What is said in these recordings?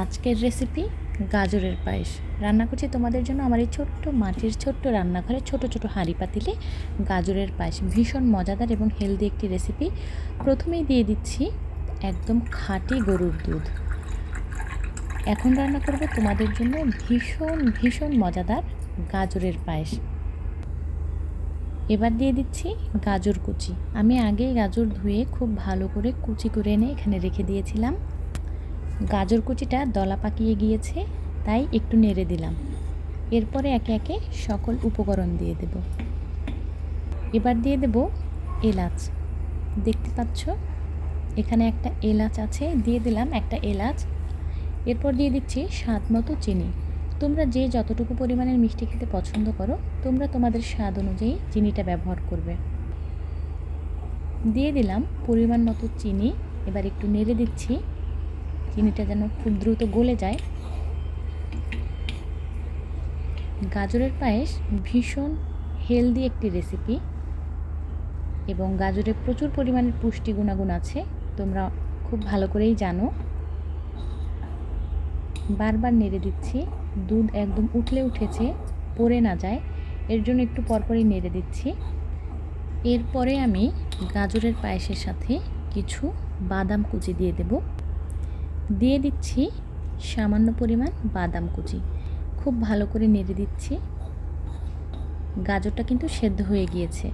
আজকের রেসিপি গাজরের পায়েস রান্না করছি তোমাদের জন্য আমার এই ছোট্ট মাটির ছোট্ট রান্নাঘরে ছোট ছোট হাঁড়ি পাতিলে গাজরের পায়েস ভীষণ মজাদার এবং হেলদি একটি রেসিপি। প্রথমেই দিয়ে দিচ্ছি একদম খাঁটি গরুর দুধ। এখন রান্না করব তোমাদের জন্য ভীষণ ভীষণ মজাদার গাজরের পায়েস। এবার দিয়ে দিচ্ছি গাজর কুচি। আমি আগেই গাজর ধুয়ে খুব ভালো করে কুচি করে এনে এখানে রেখে দিয়েছিলাম। গাজর কুচিটা দলা পাকিয়ে গিয়েছে, তাই একটু নেড়ে দিলাম। এরপরে একে একে সকল উপকরণ দিয়ে দেব। এবার দিয়ে দেব এলাচ। দেখতে পাচ্ছ এখানে একটা এলাচ আছে, দিয়ে দিলাম একটা এলাচ। এরপর দিয়ে দিচ্ছি স্বাদ মতো চিনি। তোমরা যে যতটুকু পরিমাণের মিষ্টি খেতে পছন্দ করো তোমরা তোমাদের স্বাদ অনুযায়ী চিনিটা ব্যবহার করবে। দিয়ে দিলাম পরিমাণ মতো চিনি। এবার একটু নেড়ে দিচ্ছি, চিনিটা যেন খুব দ্রুত গলে যায়। গাজরের পায়েস ভীষণ হেলদি একটি রেসিপি এবং গাজরে প্রচুর পরিমাণের পুষ্টি গুণাগুণ আছে, তোমরা খুব ভালো করেই জানো। বারবার নেড়ে দিচ্ছি, দুধ একদম উঠলে উঠেছে, পড়ে না যায় এর জন্য একটু পরপরই নেড়ে দিচ্ছি। এরপরে আমি গাজরের পায়েসের সাথে কিছু বাদাম কুচি দিয়ে দেব। দিয়ে দিচ্ছি সামান্য পরিমাণ বাদাম কুচি। খুব ভালো করে নেড়ে দিচ্ছি। গাজরটা কিন্তু সেদ্ধ হয়ে গিয়েছে।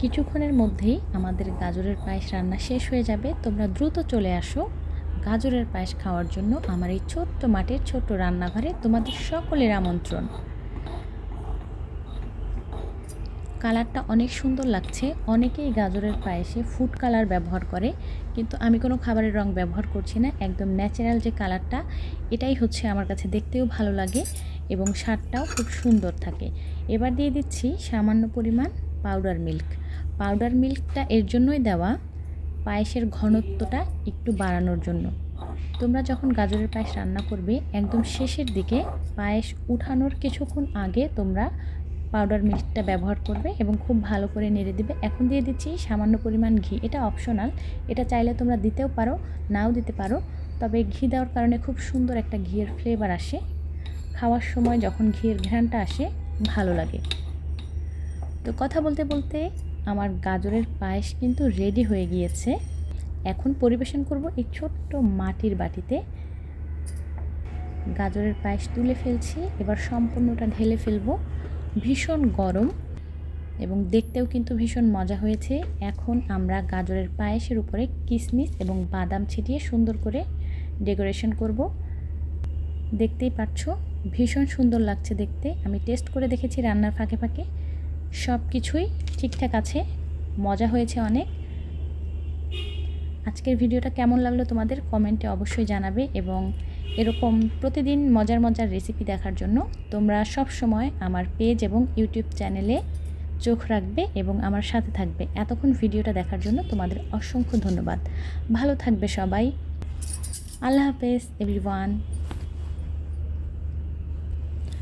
কিছুক্ষণের মধ্যেই আমাদের গাজরের পায়েস রান্না শেষ হয়ে যাবে। তোমরা দ্রুত চলে আসো গাজরের পায়েস খাওয়ার জন্য আমার এই ছোট্ট মাটির ছোট্ট রান্নাঘরে। তোমাদের সকলের আমন্ত্রণ। কালারটা অনেক সুন্দর লাগছে। অনেকেই গাজরের পায়েসে ফুড কালার ব্যবহার করে, কিন্তু আমি কোনো খাবারের রং ব্যবহার করছি না। একদম ন্যাচারাল যে কালারটা, এটাই হচ্ছে আমার কাছে দেখতেও ভালো লাগে এবং স্বাদটাও খুব সুন্দর থাকে। এবার দিয়ে দিচ্ছি সামান্য পরিমাণ পাউডার মিল্ক। পাউডার মিল্কটা এর জন্যই দেওয়া, পায়েসের ঘনত্বটা একটু বাড়ানোর জন্য। তোমরা যখন গাজরের পায়েস রান্না করবে একদম শেষের দিকে পায়েস উঠানোর কিছুক্ষণ আগে তোমরা পাউডার মিল্কটা ব্যবহার করবে এবং খুব ভালো করে নেড়ে দিবে। এখন দিয়ে দিচ্ছি সামান্য পরিমাণ ঘি। এটা অপশনাল, এটা চাইলে তোমরা দিতেও পারো, নাও দিতে পারো। তবে ঘি দেওয়ার কারণে খুব সুন্দর একটা ঘিয়ের ফ্লেভার আসে। খাওয়ার সময় যখন ঘিয়ের ঘ্রাণটা আসে ভালো লাগে। তো কথা বলতে বলতে আমার গাজরের পায়েস কিন্তু রেডি হয়ে গিয়েছে। এখন পরিবেশন করব এই ছোট্ট মাটির বাটিতে। গাজরের পায়েস তুলে ফেলছি, এবার সম্পূর্ণটা ঢেলে ফেলবো। ভীষণ গরম এবং দেখতেও কিন্তু ভীষণ মজা হয়েছে। এখন আমরা গাজরের পায়েসের উপরে কিশমিশ এবং বাদাম ছিটিয়ে সুন্দর করে ডেকোরেশন করব। দেখতেই পাচ্ছ ভীষণ সুন্দর লাগছে দেখতে। আমি টেস্ট করে দেখেছি রান্নার ফাঁকে ফাঁকে, সব কিছুই ঠিকঠাক আছে, মজা হয়েছে অনেক। আজকের ভিডিওটা কেমন লাগলো তোমাদের কমেন্টে অবশ্যই জানাবে এবং এরকম প্রতিদিন মজার মজার রেসিপি দেখার জন্য তোমরা সব সময় আমার পেজ এবং ইউটিউব চ্যানেলে চোখ রাখবে এবং আমার সাথে থাকবে। এতক্ষণ ভিডিওটা দেখার জন্য তোমাদের অসংখ্য ধন্যবাদ। ভালো থাকবে সবাই। আল্লাহ হাফেজ এভরিওয়ান।